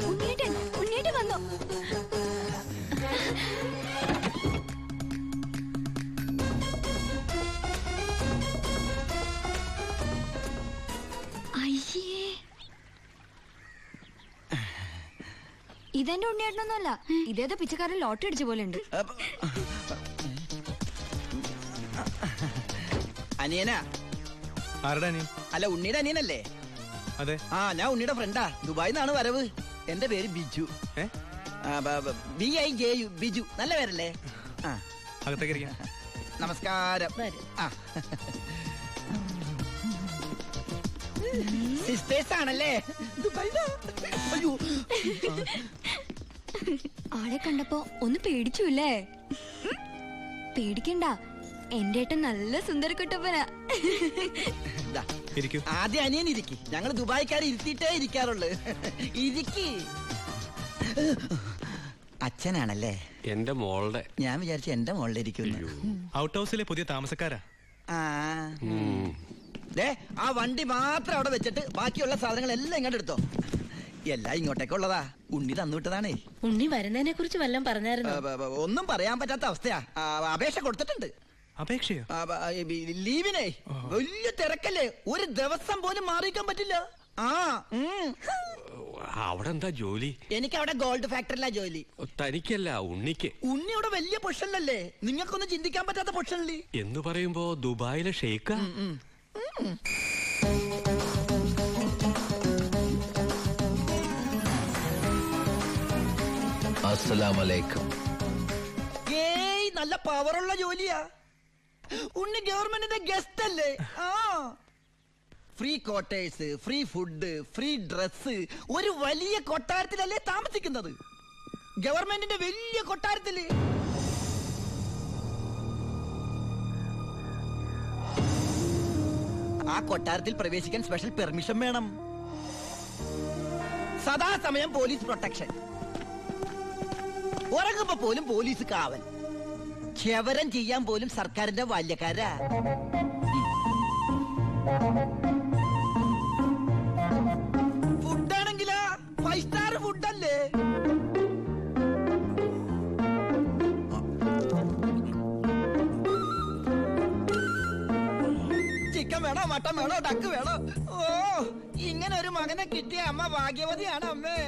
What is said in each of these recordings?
ഉണ്ണീട്ടൻ വന്നു. ഇതെന്റെ ഉണ്ണിയേട്ടനൊന്നുമല്ല, ഇതേതോ പിച്ചക്കാരൻ ലോട്ടറി അടിച്ച പോലെ ഉണ്ട്. അനിയനാ? അല്ല, ഉണ്ണിയുടെ അനിയനല്ലേ? അതെ. ആ, ഞാൻ ഉണ്ണിയുടെ ഫ്രണ്ടാ. ദുബായിൽ നിന്നാണ് വരവ്. എന്റെ പേര് ബിജു. BIJU, ബിജു. നല്ല പേരല്ലേ? നമസ്കാരം. സിസ്റ്റേഴ്സ് ആണല്ലേ? അയ്യോ, ആളെ കണ്ടപ്പോ ഒന്ന് പേടിച്ചുല്ലേ? പേടിക്കണ്ട, എന്റെ ഏട്ടൻ നല്ല സുന്ദരക്കുട്ടപ്പനാ. ആദ്യം അനിയൻ ഇരിക്കി. ഞങ്ങൾ ദുബായിക്കാർ ഇരുത്തിയിട്ടേ ഇരിക്കാറുള്ളു. ഇരിക്കി. അച്ഛനാണല്ലേ? എന്റെ മോളുടെ. ഞാൻ വിചാരിച്ചു എന്റെ മോളുടെ ഇരിക്കുന്നു. ഔട്ട് ഹൗസിലെ പുതിയ താമസക്കാരാ. ആ വണ്ടി മാത്രം അവിടെ വെച്ചിട്ട് ബാക്കിയുള്ള സാധനങ്ങളെല്ലാം ഇങ്ങോട്ട് എടുത്തോ. എല്ലാം ഇങ്ങോട്ടേക്കുള്ളതാ. ഉണ്ണി തന്നുവിട്ടതാണേ. ഉണ്ണി വരുന്നതിനെ കുറിച്ച് വല്ലതും പറഞ്ഞായിരുന്നു? ഒന്നും പറയാൻ പറ്റാത്ത അവസ്ഥയാ. അപേക്ഷ കൊടുത്തിട്ടുണ്ട്. അപേക്ഷയോ? ലീവിനെ. വലിയ തിരക്കല്ലേ, ഒരു ദിവസം പോലും മാറിയിക്കാൻ പറ്റില്ല. അവിടെ എന്താ ജോലി? എനിക്ക് അവിടെ ഗോൾഡ് ഫാക്ടറിയിലാ ജോലി. തനിക്കല്ല, ഉണ്ണിക്ക്. ഉണ്ണി അവിടെ വലിയ പൊസിഷനിലല്ലേ? നിങ്ങൾക്കൊന്നും ചിന്തിക്കാൻ പറ്റാത്ത പൊസിഷനില്ലേ എന്ന് പറയുമ്പോ ദുബായിലെ ഷെയ്ക്ക. അസ്സലാമലൈക്കും. ഏയ്, നല്ല പവറുള്ള ജോലിയാ. ഉണ്ണി ഗവൺമെന്റിന്റെ ഗസ്റ്റ് അല്ലേ? Free quarters, free food, free dress. ഒരു വലിയ കൊട്ടാരത്തിലല്ലേ താമസിക്കുന്നത്? ഗവൺമെന്റിന്റെ വലിയ കൊട്ടാരത്തില്. ആ കൊട്ടാരത്തിൽ പ്രവേശിക്കാൻ സ്പെഷ്യൽ പെർമിഷൻ വേണം. സദാസമയം പോലീസ് പ്രൊട്ടക്ഷൻ. ഉറങ്ങുമ്പോ പോലും പോലീസ് കാവൽ. ക്ഷവരം ചെയ്യാൻ പോലും സർക്കാരിന്റെ ബാല്യക്കാരാ. ഫുഡാണെങ്കിലാ 5 സ്റ്റാർ ഫുഡല്ലേ? ചിക്കൻ വേണോ, മട്ടൻ വേണോ, ഡക്ക് വേണോ? ഓ, ഇങ്ങനെ ഒരു മകനെ കിട്ടിയ അമ്മ ഭാഗ്യവതിയാണ് അമ്മേ.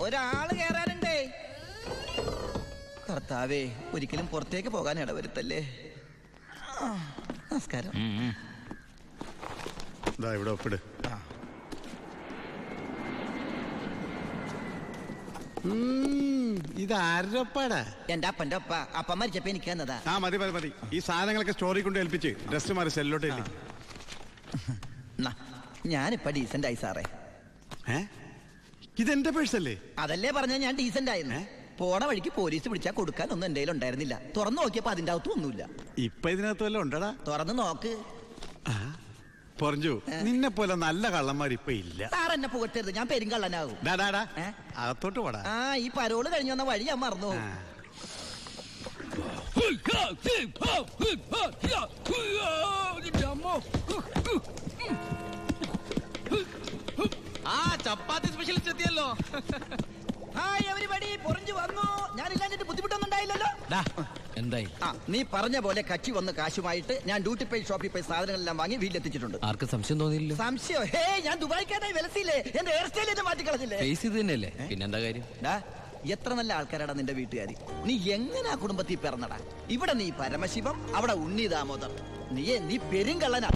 ഒരാള് കേറാനുണ്ടേ. കർത്താവേ, ഒരിക്കലും പുറത്തേക്ക് പോകാൻ ഇടവരുത്തല്ലേ. നമസ്കാരം. ഇവിടെ ഒപ്പിട്. ഇതാരപ്പാടാ? എന്റെ അപ്പന്റെ ഒപ്പ. അപ്പം മരിച്ചപ്പോ എനിക്ക് തന്നതാ. മതി മതി മതി. ഈ സാധനങ്ങളൊക്കെ സ്റ്റോറി കൊണ്ട് ഏൽപ്പിച്ച് ഡ്രസ് മാറി സെല്ലോട്ട്. ഞാനിപ്പ ഡീസന്റ് ആയി സാറേ. ഇതെന്റെ പേഴ്സല്ലേ? അതല്ലേ പറഞ്ഞ ഞാൻ ഡീസന്റ് ആയിരുന്നു. പോണ വഴിക്ക് പോലീസ് പിടിച്ചാ കൊടുക്കാൻ ഒന്നും എന്റെ ഉണ്ടായിരുന്നില്ല. തുറന്നു നോക്കിയപ്പോ അതിന്റെ അകത്തും ഒന്നുമില്ല. ഇപ്പൊ ഇതിനകത്ത് വല്ല ഉണ്ടടാ? തുറന്നു നോക്ക്. പറഞ്ഞു, നിന്നെ പോലെ നല്ല കള്ളന്മാർ ഇപ്പൊ ഇല്ല. സാർ എന്നെ പുകട്ടരുത്, ഞാൻ പെരുങ്കള്ളനാകും. അകത്തോട്ട് പോടാ. ഈ പരോള് കഴിഞ്ഞു വന്ന വഴി ഞാൻ മറന്നു. ചപ്പാത്തി സ്പെഷ്യലിസ്റ്റ് എത്തിയല്ലോ. ഹായ് എവരിബഡി, പൊറിഞ്ഞു വന്നു. ഞാനില്ലാഞ്ഞിട്ട് ബുദ്ധിമുട്ടൊന്നും ഉണ്ടായില്ലല്ലോ. എന്തായി? നീ പറഞ്ഞ പോലെ കച്ചി വന്ന് കാശുമായിട്ട് ഞാൻ ഡ്യൂട്ടി പെയ്ഡ് ഷോപ്പിൽ പോയി സാധനങ്ങളെല്ലാം വാങ്ങി വീട്ടിലെത്തിച്ചിട്ടുണ്ട്. ആർക്കും സംശയം തോന്നിയില്ല? സംശയം? ഹേ, ഞാൻ ദുബായിക്കാരായി വിലസിയില്ലേ? എന്റെ ഹെയർ സ്റ്റൈൽ മാറ്റിക്കളഞ്ഞില്ലേ? ഫേസ് ഇത് തന്നെയല്ലേ, പിന്നെന്താ കാര്യം? എത്ര നല്ല ആൾക്കാരാടാ നിന്റെ വീട്ടുകാരി. നീ എങ്ങനെ കുടുംബത്തിൽ പിറന്നടാ? ഇവിടെ നീ പരമശിവം, അവിടെ ഉണ്ണി ദാമോദർ. നീ പെരുങ്കള്ളനാ.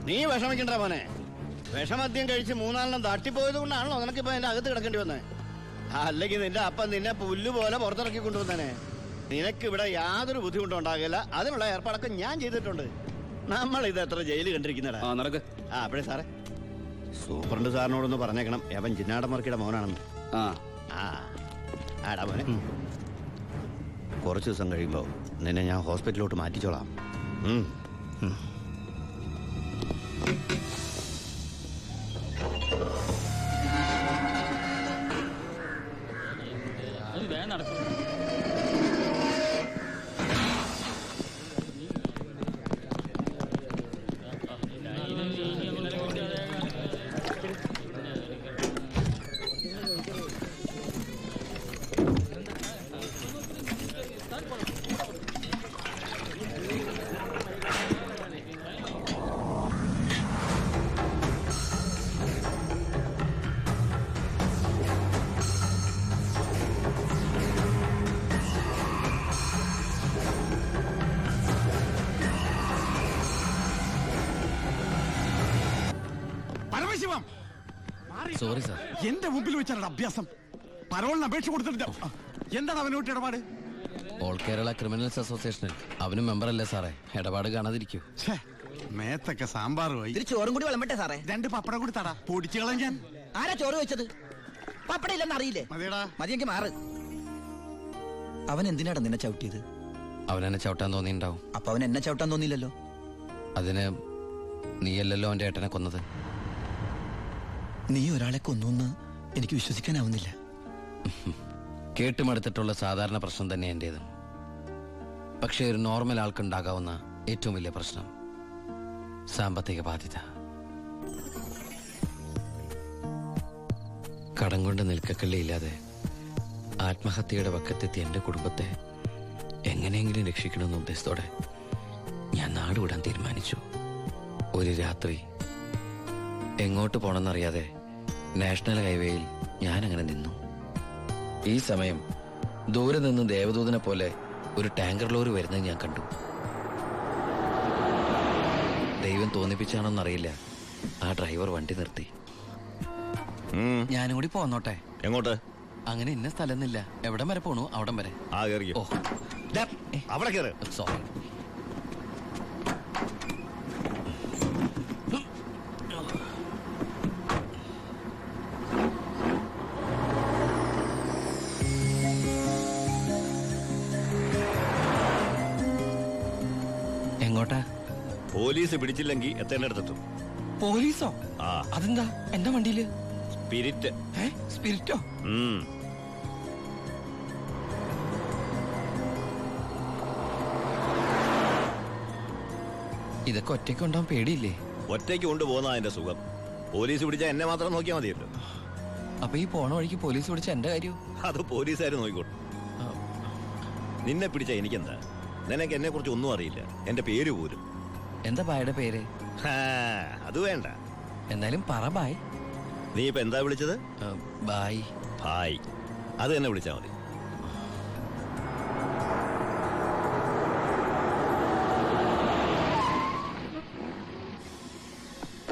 നീ വിഷമിക്കണ്ട മോനെ. വിഷമദ്യം കഴിച്ച് 3-4 തട്ടിപ്പോയത് കൊണ്ടാണല്ലോ നിനക്കിപ്പോ എന്റെ അകത്ത് കിടക്കേണ്ടി വന്നേ. അല്ലെങ്കിൽ നിന്റെ അപ്പൻ നിന്നെ പുല്ലുപോലെ പുറത്തിറക്കി കൊണ്ടുവന്നേ. നിനക്ക് ഇവിടെ യാതൊരു ബുദ്ധിമുട്ടും ഉണ്ടാകില്ല. അതിനുള്ള ഏർപ്പാടൊക്കെ ഞാൻ ചെയ്തിട്ടുണ്ട്. നമ്മൾ ഇത് എത്ര ജയില് കണ്ടിരിക്കുന്നടാ. നടക്ക്. അപ്പഴേ സാറേ, സൂപ്രണ്ട് സാറിനോടൊന്ന് പറഞ്ഞേക്കണം, അവൻ ചിന്നാടമർക്കിയുടെ മോനാണെന്ന്. ആടാ മോനെ, കുറച്ച് ദിവസം കഴിയുമ്പോൾ നിന്നെ ഞാൻ ഹോസ്പിറ്റലിലോട്ട് മാറ്റിച്ചോളാം. Paramasivam, sorry sir. എന്റെ മുമ്പിൽ വെച്ചാണ് അഭ്യാസം. പരോളിന് അപേക്ഷ കൊടുത്തിട്ടില്ല. എന്താണ് അവനോട്ട് ഇടപാട്? ഓൾ കേരള ക്രിമിനൽസ് അസോസിയേഷനിൽ അവനും മെമ്പറല്ലേ സാറേ? ഇടപാട് കാണാതിരിക്കൂ. മേത്തൊക്കെ സാമ്പാറുമായി. ഇതിൽ ചോറും കൂടി വിളമ്പട്ടെ സാറേ? 2 പപ്പടം കൂടി തടാ, പൊടിച്ചു കളഞ്ഞാൻ. ആരാ ചോറ് വെച്ചത്? പപ്പട ഇല്ലെന്ന് അറിയില്ലേ? മതിയടാ. മതിയെങ്കിൽ മാറ്. അവൻ എന്തിനാടാ നിന്നെ ചവിട്ടിയത്? അവനെന്നെ ചവിട്ടാൻ തോന്നിയിട്ടുണ്ടാവും. അപ്പൊ അവൻ എന്നെ ചവിട്ടാൻ തോന്നിയില്ലല്ലോ. അതിന് നീയല്ലല്ലോ അവന്റെ ഏട്ടനെ കൊന്നത്. നീ ഒരാളെ കൊന്നു എനിക്ക് വിശ്വസിക്കാനാവുന്നില്ല. കേട്ടുമടുത്തിട്ടുള്ള സാധാരണ പ്രശ്നം തന്നെ എന്റേതും. പക്ഷേ ഒരു നോർമൽ ആൾക്കുണ്ടാകാവുന്ന ഏറ്റവും വലിയ പ്രശ്നം സാമ്പത്തിക ബാധ്യത. കടം കൊണ്ട് നിൽക്കക്കള്ളിയില്ലാതെ ആത്മഹത്യയുടെ പക്കത്തെത്തി എന്റെ കുടുംബത്തെ എങ്ങനെയെങ്കിലും രക്ഷിക്കണമെന്ന ഉദ്ദേശത്തോടെ ഞാൻ നാടുവിടാൻ തീരുമാനിച്ചു. ഒരു രാത്രി എങ്ങോട്ട് പോണെന്നറിയാതെ നാഷണൽ ഹൈവേയിൽ ഞാനങ്ങനെ നിന്നു. ഈ സമയം ദൂരെ നിന്ന് ദേവദൂതനെ പോലെ ഒരു ടാങ്കർ ലോറി വരുന്നത് ഞാൻ കണ്ടു. ദൈവം തോന്നിപ്പിച്ചാണോന്നറിയില്ല, ആ ഡ്രൈവർ വണ്ടി നിർത്തി. ഞാനും കൂടി പോന്നോട്ടെ? എങ്ങോട്ട്? അങ്ങനെ ഇന്ന സ്ഥലമൊന്നുമില്ല, എവിടം വരെ പോണു അവിടം വരെ. ഓ അവിടെ കയറ്. സോറി. എങ്ങോട്ടാ? പോലീസ് പിടിച്ചില്ലെങ്കിൽ എത്തേണ്ടടുത്തെത്തും. പോലീസോ? അതെന്താ എന്റെ വണ്ടിയില്? സ്പിരിറ്റ്. സ്പിരിറ്റോ? ഇതൊക്കെ ഒറ്റയ്ക്ക് ഉണ്ടാവാൻ പേടിയില്ലേ? ഒറ്റയ്ക്ക് കൊണ്ടുപോകുന്ന അതിന്റെ സുഖം. പോലീസ് പിടിച്ചാൽ എന്നെ മാത്രം നോക്കിയാൽ മതിയല്ലോ. അപ്പൊ ഈ പോണ വഴിക്ക് പോലീസ് പിടിച്ച എന്റെ കാര്യം? അത് പോലീസുകാർ നോക്കിക്കോട്ടെ. നിന്നെ പിടിച്ച എനിക്കെന്താ? നിനക്ക് എന്നെ കുറിച്ച് ഒന്നും അറിയില്ല, എന്റെ പേര് പോലും. എന്താ ബായുടെ പേര്? അത് വേണ്ട. എന്നാലും പറ ബായ്. നീ ഇപ്പൊ എന്താ വിളിച്ചത്? ബായ്. ഭായ്, അത് തന്നെ വിളിച്ചാ മതി.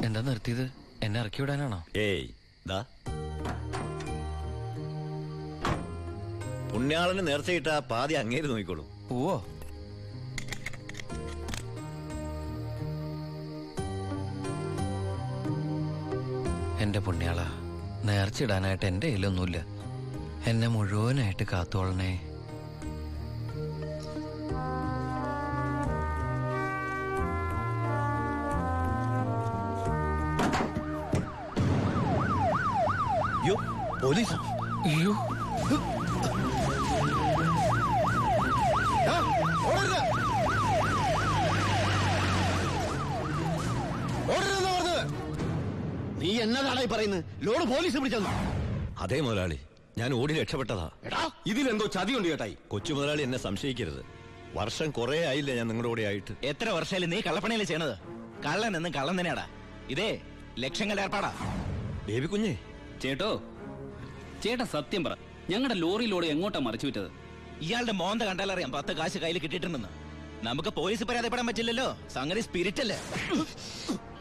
എന്താ നിർത്തിയത്? എന്നെ ഇറക്കി വിടാനാണോ? ഏയ് ദാ, പുണ്യാളന് നേർച്ചയിട്ട പാതി അങ്ങേര് നോക്കിക്കോളൂ. ഓ എന്റെ പുണ്യാള, നേർച്ചിടാനായിട്ട് എന്റെ കയ്യിലൊന്നുമില്ല. എന്നെ മുഴുവനായിട്ട് കാത്തോളണേ. പോലീസ്. അയ്യോ, നീ എന്നതാടായി പറയുന്നത്? ലോഡ് പോലീസ് പിടിച്ചെന്ന്? അതേ മുതലാളി, ഞാൻ ഓടി രക്ഷപ്പെട്ടതാ. ഇതിലെന്തോ ചതിയുണ്ട് ചേട്ടായി. കൊച്ചു മുതലാളി എന്നെ സംശയിക്കരുത്. വർഷം കുറെ ആയില്ലേ ഞാൻ നിങ്ങളുടെ കൂടെ ആയിട്ട്. എത്ര വർഷമായാലും നീ കള്ളപ്പണിയല്ലേ ചെയ്യണത്? കള്ളൻ എന്നും കള്ളൻ തന്നെയാടാ. ഇതേ ലക്ഷങ്ങളുടെ ഏർപ്പാടാ. ബേബി കുഞ്ഞേ. ചേട്ടാ സത്യം പറ, ഞങ്ങളുടെ ലോറിയിലൂടെ എങ്ങോട്ടാ മറിച്ചു വിറ്റത്? ഇയാളുടെ മോന്ത കണ്ടാലറിയാം 10 കാശ് കയ്യിൽ കിട്ടിയിട്ടുണ്ടെന്ന്. നമുക്ക് പോലീസ് പരാതിപ്പെടാൻ പറ്റില്ലല്ലോ, സംഗതി സ്പിരിറ്റ് അല്ലേ.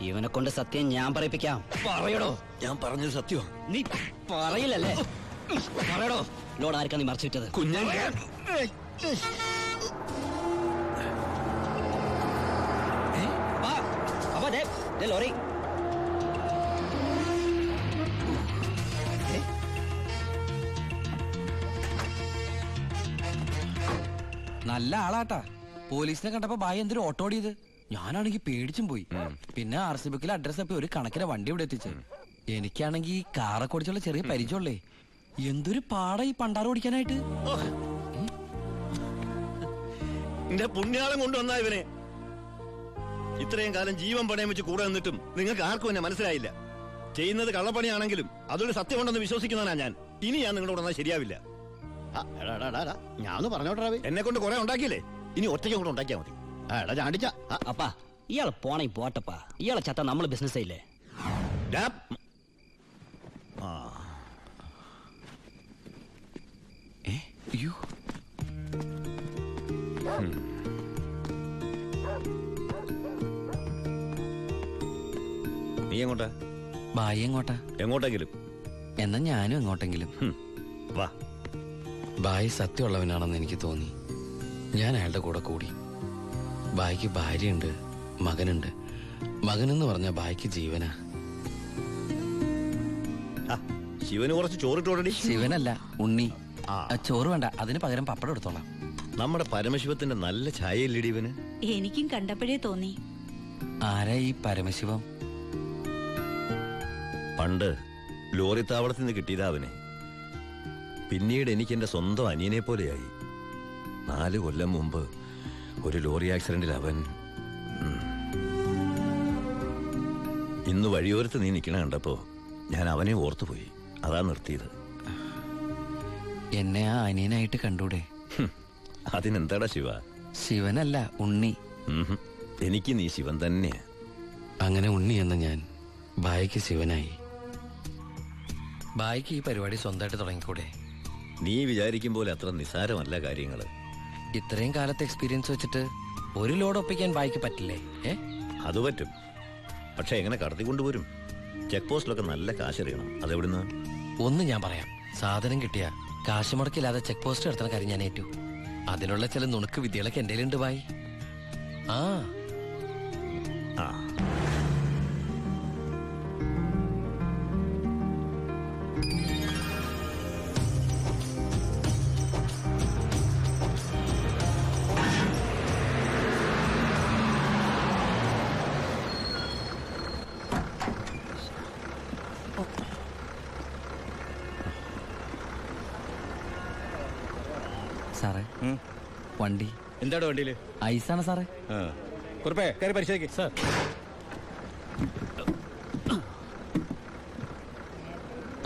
ഇവനെ കൊണ്ട് സത്യം ഞാൻ പറയിപ്പിക്കാം. പറയടോ. ഞാൻ പറഞ്ഞത് സത്യമാ. നീ പറയില്ലല്ലേ? പറയടോ. ലോഡ് ആർക്കാ നീ മറിച്ചു വിറ്റത്? കുഞ്ഞൻ. ലോറി നല്ല ആളാട്ടാ. പോലീസിനെ കണ്ടപ്പോ ബായി എന്തൊരു ഓട്ടോ ഓടിയത്. ഞാനാണെങ്കിൽ പേടിച്ചും പോയി. പിന്നെ RC ബുക്കിലെ അഡ്രസ് അപ്പൊ ഒരു കണക്കിന് വണ്ടി ഇവിടെ എത്തിച്ചു. എനിക്കാണെങ്കിൽ കാറൊക്കെ ഓടിച്ചുള്ള ചെറിയ പരിചയമുള്ളേ. എന്തൊരു പാടാ ഈ പണ്ടാറ് ഓടിക്കാനായിട്ട്. എന്റെ പുണ്യാളം കൊണ്ടുവന്നാ ഇവനെ. ഇത്രയും കാലം ജീവൻ പണയം വെച്ച് കൂടെ നിന്നിട്ടും നിങ്ങൾക്ക് ആർക്കും എന്നെ മനസ്സിലായില്ല. ചെയ്യുന്നത് കള്ളപ്പണിയാണെങ്കിലും അതൊരു സത്യമുണ്ടെന്ന് വിശ്വസിക്കുന്നവനാ ഞാൻ. ഇനി ഞാൻ നിങ്ങളോട് വന്നാൽ ശരിയാവില്ല. ഞാൻ പറഞ്ഞോട്ടെ. എന്നെ കൊണ്ട് കുറെ ഉണ്ടാക്കിയില്ലേ, ഇനി ഒറ്റയ്ക്ക് കൊണ്ട് ഉണ്ടാക്കിയാ മതി. ചാണ്ടിച്ച അപ്പാ ഇയാള് പോണേ പോട്ടപ്പാ. ഇയാളെ ചത്ത നമ്മള് ബിസിനസ് ഇല്ലേ. നീ എങ്ങോട്ടാ? ബായി എങ്ങോട്ടാ? എങ്ങോട്ടെങ്കിലും. എന്നാ ഞാനും എങ്ങോട്ടെങ്കിലും. വാ. ബായി സത്യമുള്ളവനാണെന്ന് എനിക്ക് തോന്നി. ഞാൻ അയാളുടെ കൂടെ കൂടി. ബായിക്ക് ഭാര്യയുണ്ട്, മകനുണ്ട്. മകനെന്ന് പറഞ്ഞ ബായിക്ക് ജീവനാ. ശിവന് കുറച്ച് ചോറിട്ടോടടി. ശിവനല്ല, ഉണ്ണി. ചോറ് വേണ്ട, അതിന് പകരം പപ്പടം എടുത്തോളാം. നമ്മുടെ പരമശിവത്തിന്റെ നല്ല ഛായയില്ലടി ഇവന്. എനിക്കും കണ്ടപ്പോഴേ തോന്നി. ആരാ ഈ പരമശിവം? പണ്ട് ലോറി താവളത്തിൽ നിന്ന് കിട്ടിയതാ അവനെ. പിന്നീട് എനിക്ക് എന്റെ സ്വന്തം അനിയനെ പോലെയായി. 4 കൊല്ലം മുമ്പ് ഒരു ലോറി ആക്സിഡന്റിൽ അവൻ. ഇന്ന് വഴിയോരത്ത് നീ നിൽക്കണ കണ്ടപ്പോ ഞാൻ അവനെ ഓർത്തുപോയി. അതാ നിർത്തിയത്. എന്നെ ആ അനിയനായിട്ട് കണ്ടൂടെ? അതിനെന്താടാ ശിവ? ശിവനല്ല, ഉണ്ണി. എനിക്ക് നീ ശിവൻ തന്നെയാ. അങ്ങനെ ഉണ്ണി എന്ന ഞാൻ ബായിക്ക് ശിവനായി. ബായിക്ക് ഈ പരിപാടി സ്വന്തമായിട്ട് തുടങ്ങിക്കൂടെ? നീ വിചാരിക്കും പോലെ അത്ര നിസ്സാരമല്ല കാര്യങ്ങള്. ഇത്രയും കാലത്തെ എക്സ്പീരിയൻസ് വെച്ചിട്ട് ഒരു ലോഡ് ഒപ്പിക്കാൻ ബായിക്ക് പറ്റില്ലേ? അത് പറ്റും. പക്ഷെ എങ്ങനെ കടത്തിക്കൊണ്ടുപോരും? ചെക്ക് പോസ്റ്റിലൊക്കെ നല്ല കാശറിയണം. അതെവിടുന്ന്? ഒന്ന് ഞാൻ പറയാം. സാധനം കിട്ടിയ കാശ് മുടക്കില്ലാതെ ചെക്ക് പോസ്റ്റ് എടുത്തുന്ന കാര്യം ഞാൻ ഏറ്റു. അതിനുള്ള ചില നുണുക്ക് വിദ്യകളൊക്കെ എന്റെ ഉണ്ട് ബായി. ആ സാറേ, വണ്ടി എന്താണ് വണ്ടിയില്? ഐസാണ് സാറേ. കുറുപ്പേ കയറി പരിശോധിക്കും. സാർ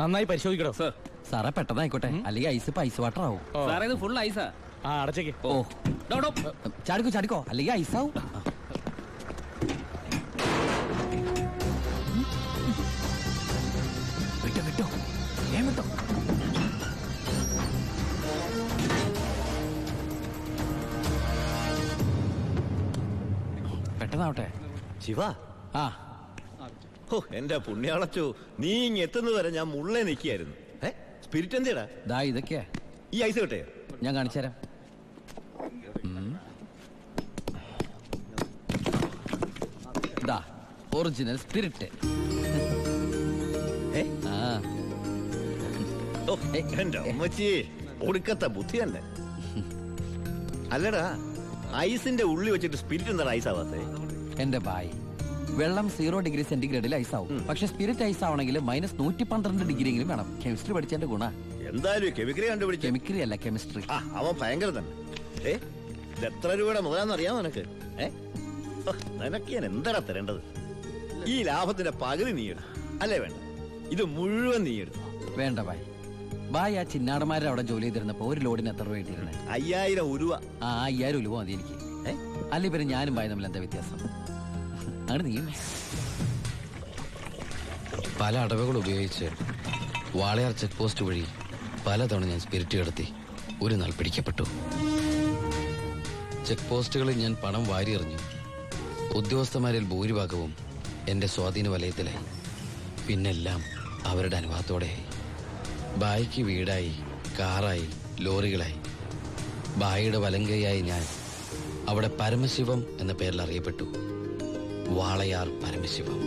നന്നായി പരിശോധിക്കണോ? സാർ സാറേ പെട്ടെന്നായിക്കോട്ടെ, അല്ലെങ്കിൽ ഐസ് ഐസ് വാട്ടർ ആവും. സാറേ ഇത് ഫുൾ ഐസാ. അടച്ചേക്ക്. ഓ ചാടിക്കോ ചാടിക്കോ, അല്ലെങ്കിൽ ഐസാവും. വിട്ടോ വിട്ടോ, ഏൻ വിട്ടോ. പെട്ടെന്നാവട്ടെ. ശിവ. എന്റെ പുണ്യാളച്ചോ, നീ ഇങ്ങ് എത്തുന്നത് വരെ ഞാൻ മുള്ളേ നിൽക്കായിരുന്നു. സ്പിരിറ്റ് എന്തേടാ? ദാ ഇതൊക്കെയാ. ഈ ഐസ് കിട്ടേ? ഞാൻ കാണിച്ചു തരാം. ദാ ഒറിജിനൽ സ്പിരിറ്റ്. എന്റെ അമ്മച്ചി, ഒടുക്കത്തെ ബുദ്ധി തന്നെ. അല്ലടാ, ഐസിന്റെ ഉള്ളി വെച്ചിട്ട് സ്പിരിറ്റ് എന്താ ഐസ് ആവാത്തേ? എന്റെ ബായ്, വെള്ളം 0 ഡിഗ്രി സെന്റിഗ്രേഡിൽ ഐസ് ആവും. പക്ഷെ സ്പിരിറ്റ് ഐസ് ആവണമെങ്കിൽ -112 ഡിഗ്രി എങ്കിലും വേണം. കെമിസ്ട്രി പഠിച്ചതിന്റെ ഗുണ. എന്തായാലും കെമിക്കറി കണ്ടുപിടിച്ചു. കെമിക്കറി അല്ല, കെമിസ്ട്രി. അവൻ ഭയങ്കര തന്നെ. ഇത് എത്ര രൂപയുടെ മുതലാന്ന് അറിയാമോ നിനക്ക്? നിനക്ക് ഞാൻ എന്താ തരേണ്ടത്? ഈ ലാഭത്തിന്റെ പകുതി നീ എടുത്തു അല്ലേ? വേണ്ട, ഇത് മുഴുവൻ നീ എടുത്തു. വേണ്ട ബായ്. ബായ്, ആ ചിന്നാടന്മാരെ അവിടെ ജോലി ചെയ്തിരുന്നപ്പോ ഒരു ലോഡിന് എത്ര രൂപ കിട്ടിയിരുന്നത്? 5000 ഉരുവ. 5000 ഉലുവ മതി എനിക്ക്. അല്ല ഇവര് ഞാനും ബായ് തമ്മിൽ എന്താ വ്യത്യാസം? അങ്ങനെ നീ പല അടവുകൾ ഉപയോഗിച്ച് വാളയാർ ചെക്ക് പോസ്റ്റ് വഴി പലതവണ ഞാൻ സ്പിരിറ്റ് കടത്തി. ഒരു നാൾ പിടിക്കപ്പെട്ടു. ചെക്ക് പോസ്റ്റുകളിൽ ഞാൻ പണം വാരിയെറിഞ്ഞു. ഉദ്യോഗസ്ഥന്മാരിൽ ഭൂരിഭാഗവും എന്റെ സ്വാധീന വലയത്തിലായി. പിന്നെല്ലാം അവരുടെ അനുഭവത്തോടെയായി. ബായിക്ക് വീടായി, കാറായി, ലോറികളായി. ബായിയുടെ വലങ്കയായി ഞാൻ അവിടെ പരമശിവം എന്ന പേരിൽ അറിയപ്പെട്ടു. വാളയാർ പരമശിവം.